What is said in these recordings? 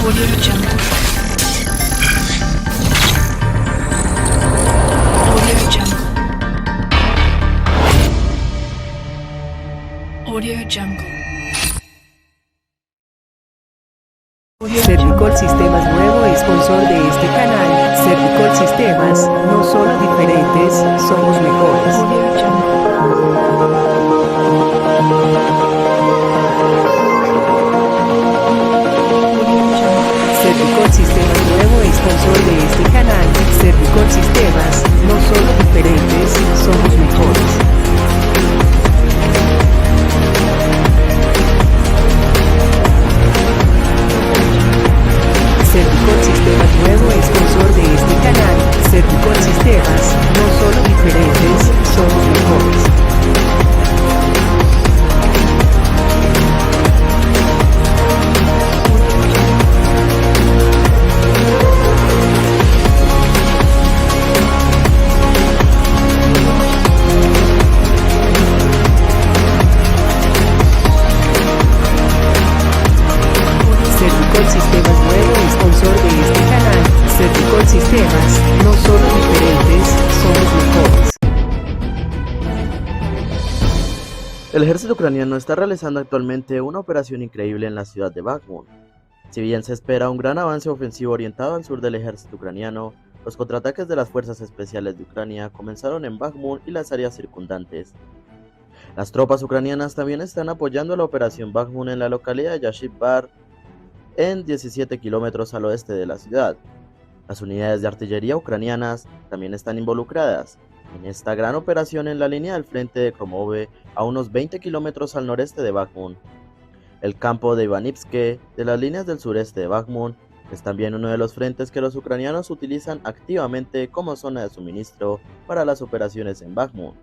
Audio Jungle. Audio Jungle. Audio Jungle. Servicol Sistemas, nuevo sponsor de este canal. Servicol Sistemas, no solo diferentes, somos mejores. Audio Servicol Sistemas, nuevo sponsor de este canal. Servicol Sistemas, no solo diferentes, somos mejores. Servicol Sistemas, nuevo sponsor de este canal. Servicol Sistemas, no solo diferentes, somos mejores. Servicol Sistemas, nuevo sponsor de este canal. Servicol Sistemas, no solo diferentes, somos mejores. El ejército ucraniano está realizando actualmente una operación increíble en la ciudad de Bakhmut. Si bien se espera un gran avance ofensivo orientado al sur del ejército ucraniano, los contraataques de las fuerzas especiales de Ucrania comenzaron en Bakhmut y las áreas circundantes. Las tropas ucranianas también están apoyando la operación Bakhmut en la localidad de Yashiv Bar, en 17 kilómetros al oeste de la ciudad. Las unidades de artillería ucranianas también están involucradas en esta gran operación en la línea del frente de Kromove, a unos 20 kilómetros al noreste de Bakhmut. El campo de Ivanivske de las líneas del sureste de Bakhmut es también uno de los frentes que los ucranianos utilizan activamente como zona de suministro para las operaciones en Bakhmut.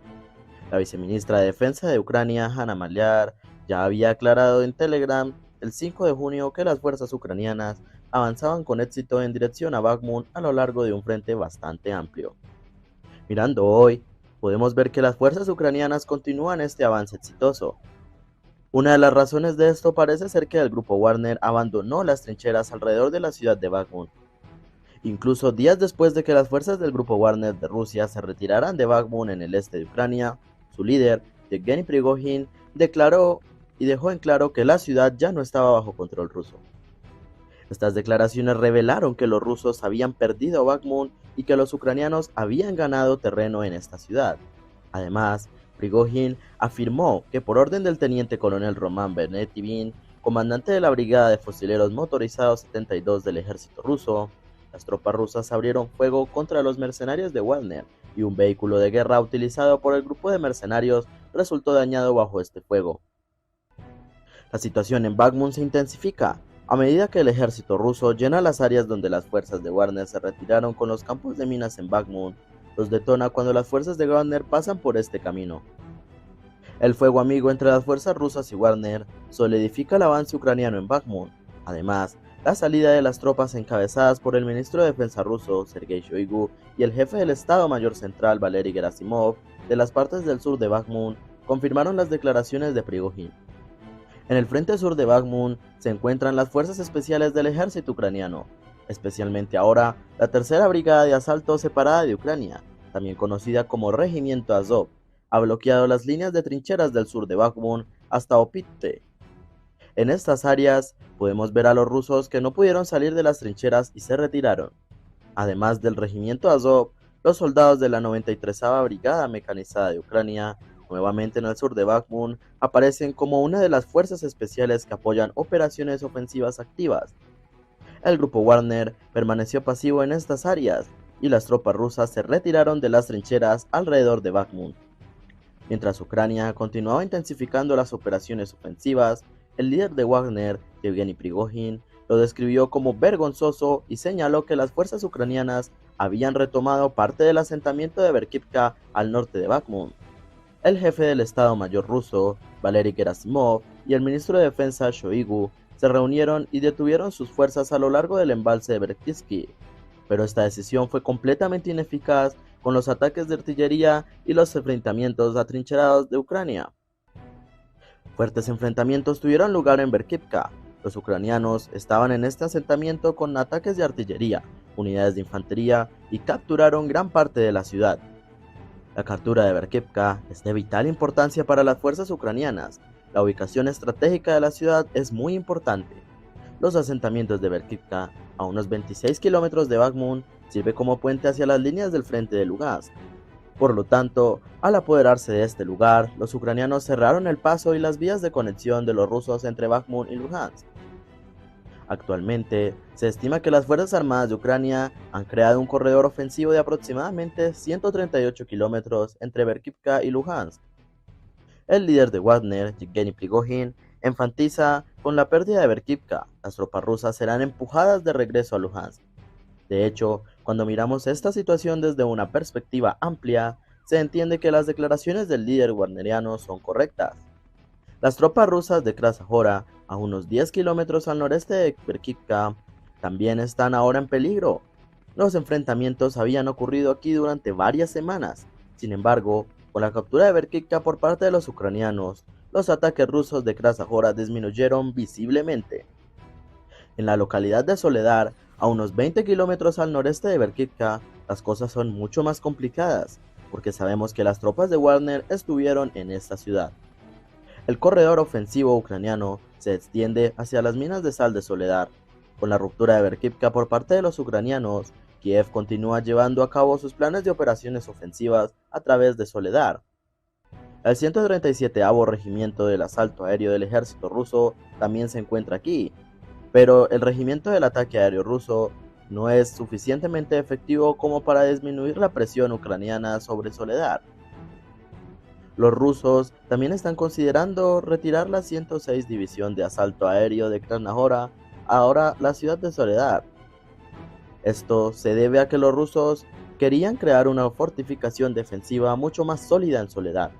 La viceministra de Defensa de Ucrania, Hanna Maliar, ya había aclarado en Telegram el 5 de junio que las fuerzas ucranianas avanzaban con éxito en dirección a Bakhmut a lo largo de un frente bastante amplio. Mirando hoy, podemos ver que las fuerzas ucranianas continúan este avance exitoso. Una de las razones de esto parece ser que el grupo Wagner abandonó las trincheras alrededor de la ciudad de Bakhmut. Incluso días después de que las fuerzas del grupo Wagner de Rusia se retiraran de Bakhmut en el este de Ucrania, su líder, Yevgeny Prigozhin, declaró y dejó en claro que la ciudad ya no estaba bajo control ruso. Estas declaraciones revelaron que los rusos habían perdido Bakhmut y que los ucranianos habían ganado terreno en esta ciudad. Además, Prigozhin afirmó que por orden del teniente coronel Roman Benetivin, comandante de la brigada de fusileros motorizados 72 del ejército ruso, las tropas rusas abrieron fuego contra los mercenarios de Wagner y un vehículo de guerra utilizado por el grupo de mercenarios resultó dañado bajo este fuego. La situación en Bakhmut se intensifica a medida que el ejército ruso llena las áreas donde las fuerzas de Wagner se retiraron con los campos de minas en Bakhmut, los detona cuando las fuerzas de Wagner pasan por este camino. El fuego amigo entre las fuerzas rusas y Wagner solidifica el avance ucraniano en Bakhmut. Además, la salida de las tropas encabezadas por el ministro de Defensa ruso, Sergei Shoigu, y el jefe del Estado Mayor Central, Valery Gerasimov, de las partes del sur de Bakhmut, confirmaron las declaraciones de Prigozhin. En el frente sur de Bakhmut se encuentran las fuerzas especiales del ejército ucraniano, especialmente ahora la tercera brigada de asalto separada de Ucrania, también conocida como Regimiento Azov, ha bloqueado las líneas de trincheras del sur de Bakhmut hasta Opytte. En estas áreas podemos ver a los rusos que no pudieron salir de las trincheras y se retiraron. Además del Regimiento Azov, los soldados de la 93ª Brigada Mecanizada de Ucrania, nuevamente en el sur de Bakhmut, aparecen como una de las fuerzas especiales que apoyan operaciones ofensivas activas. El grupo Wagner permaneció pasivo en estas áreas y las tropas rusas se retiraron de las trincheras alrededor de Bakhmut. Mientras Ucrania continuaba intensificando las operaciones ofensivas, el líder de Wagner, Yevgeny Prigozhin, lo describió como vergonzoso y señaló que las fuerzas ucranianas habían retomado parte del asentamiento de Berkivka al norte de Bakhmut. El jefe del Estado Mayor ruso, Valery Gerasimov, y el ministro de Defensa Shoigu se reunieron y detuvieron sus fuerzas a lo largo del embalse de Berkivsky, pero esta decisión fue completamente ineficaz con los ataques de artillería y los enfrentamientos atrincherados de Ucrania. Fuertes enfrentamientos tuvieron lugar en Berkivka, Los ucranianos estaban en este asentamiento con ataques de artillería, unidades de infantería y capturaron gran parte de la ciudad. La captura de Berkivka es de vital importancia para las fuerzas ucranianas. La ubicación estratégica de la ciudad es muy importante. Los asentamientos de Berkivka, a unos 26 kilómetros de Bakhmut, sirve como puente hacia las líneas del frente de Lugansk. Por lo tanto, al apoderarse de este lugar, los ucranianos cerraron el paso y las vías de conexión de los rusos entre Bakhmut y Lugansk. Actualmente, se estima que las Fuerzas Armadas de Ucrania han creado un corredor ofensivo de aproximadamente 138 kilómetros entre Berkivka y Lugansk. El líder de Wagner, Yevgeny Prigozhin, enfatiza: con la pérdida de Berkivka, las tropas rusas serán empujadas de regreso a Lugansk. De hecho, cuando miramos esta situación desde una perspectiva amplia, se entiende que las declaraciones del líder wagneriano son correctas. Las tropas rusas de Krasnahora, a unos 10 kilómetros al noreste de Berkivka, también están ahora en peligro. Los enfrentamientos habían ocurrido aquí durante varias semanas. Sin embargo, con la captura de Berkivka por parte de los ucranianos, los ataques rusos de Krasnahora disminuyeron visiblemente. En la localidad de Soledar, a unos 20 kilómetros al noreste de Berkivka, las cosas son mucho más complicadas, porque sabemos que las tropas de Wagner estuvieron en esta ciudad. El corredor ofensivo ucraniano se extiende hacia las minas de sal de Soledar. Con la ruptura de Berkivka por parte de los ucranianos, Kiev continúa llevando a cabo sus planes de operaciones ofensivas a través de Soledar. El 137º Regimiento del Asalto Aéreo del Ejército Ruso también se encuentra aquí, pero el regimiento del ataque aéreo ruso no es suficientemente efectivo como para disminuir la presión ucraniana sobre Soledar. Los rusos también están considerando retirar la 106 División de Asalto Aéreo de Krasnahora, ahora la ciudad de Soledar. Esto se debe a que los rusos querían crear una fortificación defensiva mucho más sólida en Soledar.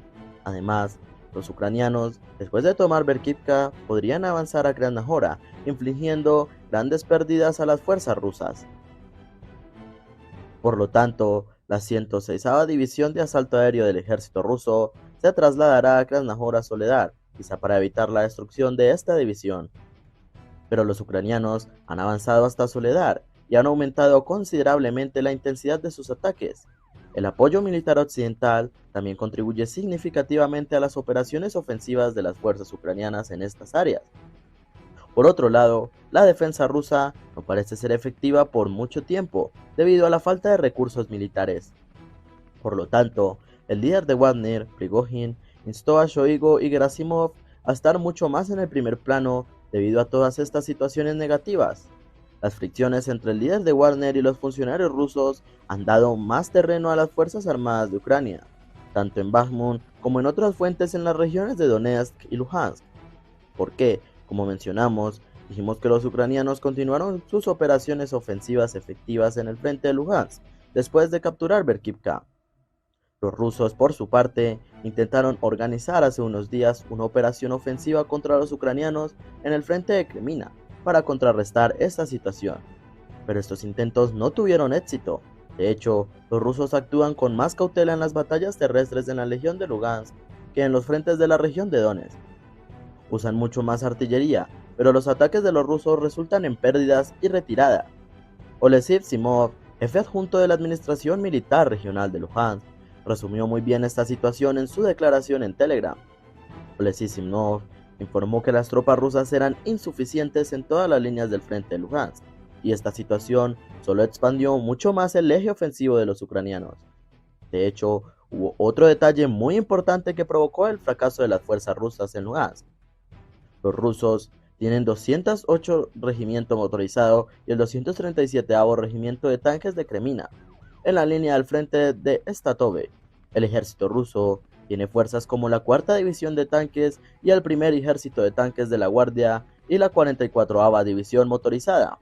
Además, los ucranianos, después de tomar Berkivka, podrían avanzar a Krasnahora, infligiendo grandes pérdidas a las fuerzas rusas. Por lo tanto, la 106ª División de Asalto Aéreo del Ejército Ruso se trasladará a Krasnahora Soledar, quizá para evitar la destrucción de esta división. Pero los ucranianos han avanzado hasta Soledar y han aumentado considerablemente la intensidad de sus ataques. El apoyo militar occidental también contribuye significativamente a las operaciones ofensivas de las fuerzas ucranianas en estas áreas. Por otro lado, la defensa rusa no parece ser efectiva por mucho tiempo, debido a la falta de recursos militares. Por lo tanto, el líder de Wagner, Prigozhin, instó a Shoigu y Gerasimov a estar mucho más en el primer plano debido a todas estas situaciones negativas. Las fricciones entre el líder de Wagner y los funcionarios rusos han dado más terreno a las Fuerzas Armadas de Ucrania, tanto en Bakhmut como en otras fuentes en las regiones de Donetsk y Luhansk. ¿Por qué? Como mencionamos, dijimos que los ucranianos continuaron sus operaciones ofensivas efectivas en el frente de Luhansk, después de capturar Berkivka. Los rusos, por su parte, intentaron organizar hace unos días una operación ofensiva contra los ucranianos en el frente de Kremina, para contrarrestar esta situación. Pero estos intentos no tuvieron éxito. De hecho, los rusos actúan con más cautela en las batallas terrestres en la región de Lugansk que en los frentes de la región de Donetsk. Usan mucho más artillería, pero los ataques de los rusos resultan en pérdidas y retirada. Oleksiy Simov, jefe adjunto de la Administración Militar Regional de Luhansk, resumió muy bien esta situación en su declaración en Telegram. Oleksiy Simov informó que las tropas rusas eran insuficientes en todas las líneas del frente de Lugansk, y esta situación solo expandió mucho más el eje ofensivo de los ucranianos. De hecho, hubo otro detalle muy importante que provocó el fracaso de las fuerzas rusas en Lugansk. Los rusos tienen 208 Regimiento Motorizado y el 237º Regimiento de Tanques de Kremina, en la línea del frente de Statove. El ejército ruso tiene fuerzas como la 4ª División de Tanques y el 1er Ejército de Tanques de la Guardia y la 44ª División Motorizada.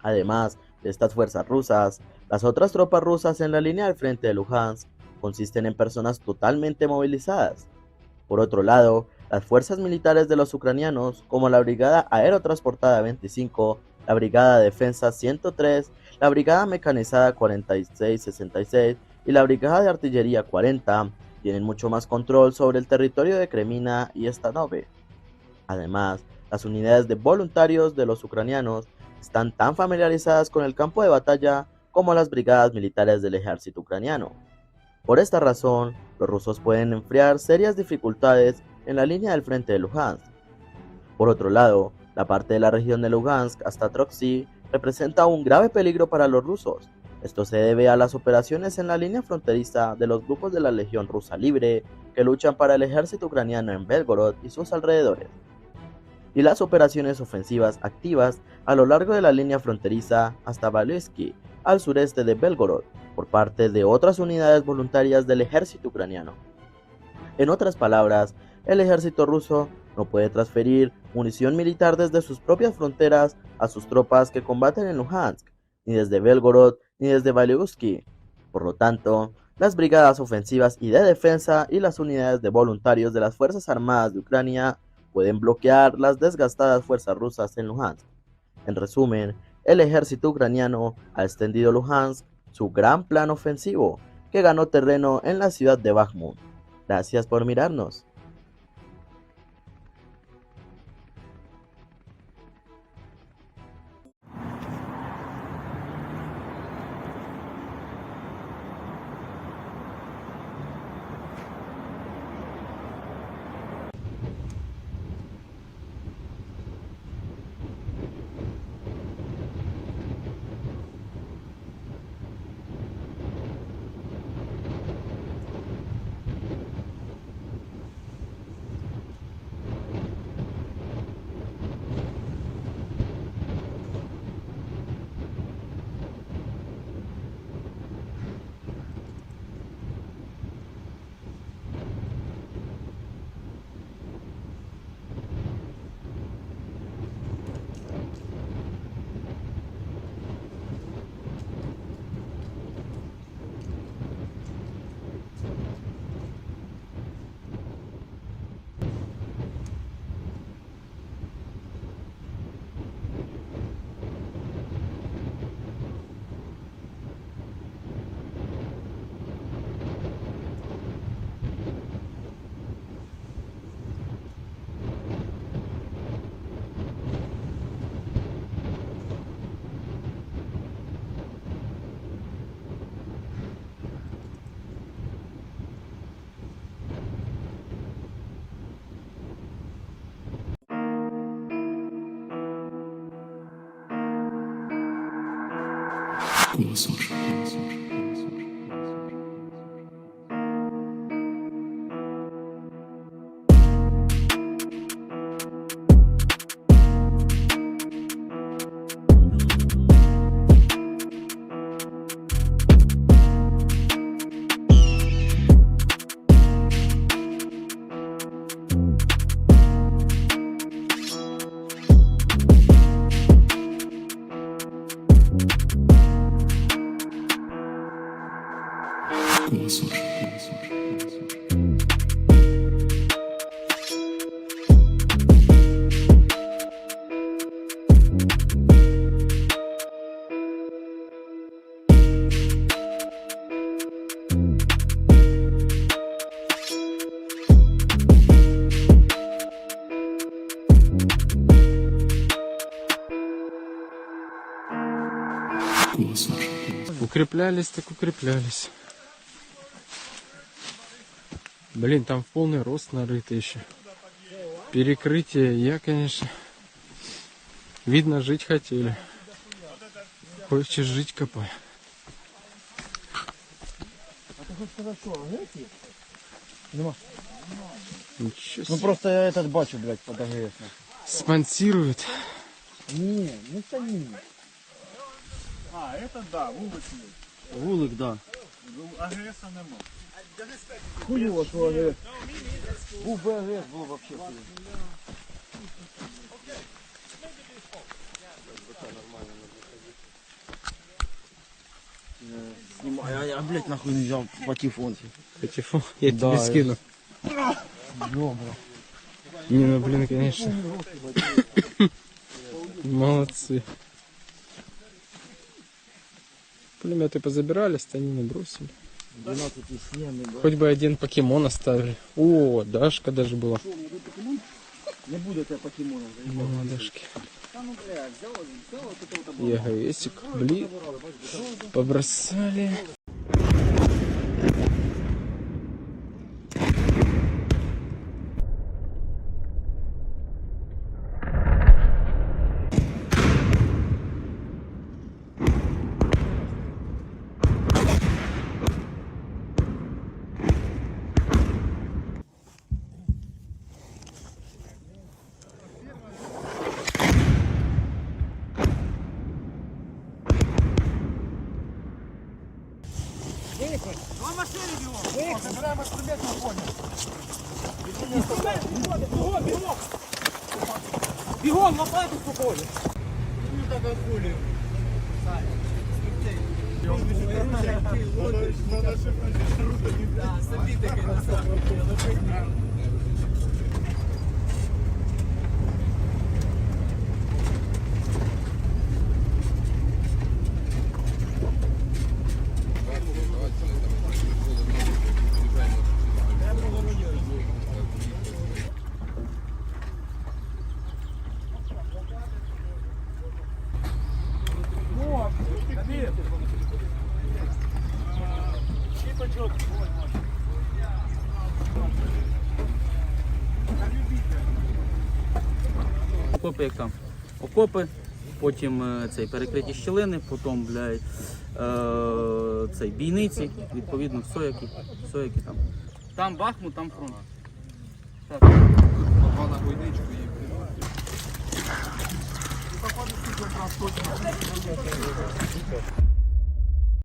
Además de estas fuerzas rusas, las otras tropas rusas en la línea del frente de Luhansk consisten en personas totalmente movilizadas. Por otro lado, las fuerzas militares de los ucranianos, como la Brigada Aerotransportada 25, la Brigada de Defensa 103, la Brigada Mecanizada 4666 y la Brigada de Artillería 40, tienen mucho más control sobre el territorio de Kremina y Stanove. Además, Las unidades de voluntarios de los ucranianos están tan familiarizadas con el campo de batalla como las brigadas militares del ejército ucraniano. Por esta razón, los rusos pueden enfrentar serias dificultades en la línea del frente de Luhansk. Por otro lado, la parte de la región de Lugansk hasta Trotsy representa un grave peligro para los rusos. Esto se debe a las operaciones en la línea fronteriza de los grupos de la Legión Rusa Libre que luchan para el ejército ucraniano en Belgorod y sus alrededores, y las operaciones ofensivas activas a lo largo de la línea fronteriza hasta Balivsky, al sureste de Belgorod, por parte de otras unidades voluntarias del ejército ucraniano. En otras palabras, el ejército ruso no puede transferir munición militar desde sus propias fronteras a sus tropas que combaten en Luhansk, ni desde Belgorod ni desde Balivsky. Por lo tanto, las brigadas ofensivas y de defensa y las unidades de voluntarios de las Fuerzas Armadas de Ucrania pueden bloquear las desgastadas fuerzas rusas en Luhansk. En resumen, el ejército ucraniano ha extendido Luhansk su gran plan ofensivo, que ganó terreno en la ciudad de Bakhmut. Gracias por mirarnos. Укреплялись так укреплялись. Блин, там в полный рост нарыто еще. Перекрытие, конечно. Видно, жить хотели. Хочешь жить, копай. Ничего себе. Ну просто я этот бачу, блядь, под АГС. Спонсируют. Не, ну самі. А, это да, вулик є. Вулик, да. АГС нема. Хуйово, що АГС. Був би АГС, було б вообще хуйово. Снимай, а блядь, нахуй не взял патефон. Патефон. Я Да, тебе скину. Добро. Не, ну блин, конечно. Молодцы. Пулеметы позабирали, станины бросили. 12,7, да. Хоть бы один покемон оставили. О, Дашка даже была. Не будете покемоном. Молодежки. ЕГСик, блин. Побросали. Бігом, лопату спокійно. Окопи як там? Окопи, потім цей перекриті щілини, потім цей бійниці, відповідно, сояки там. Там Бахмут, там фронт. Так.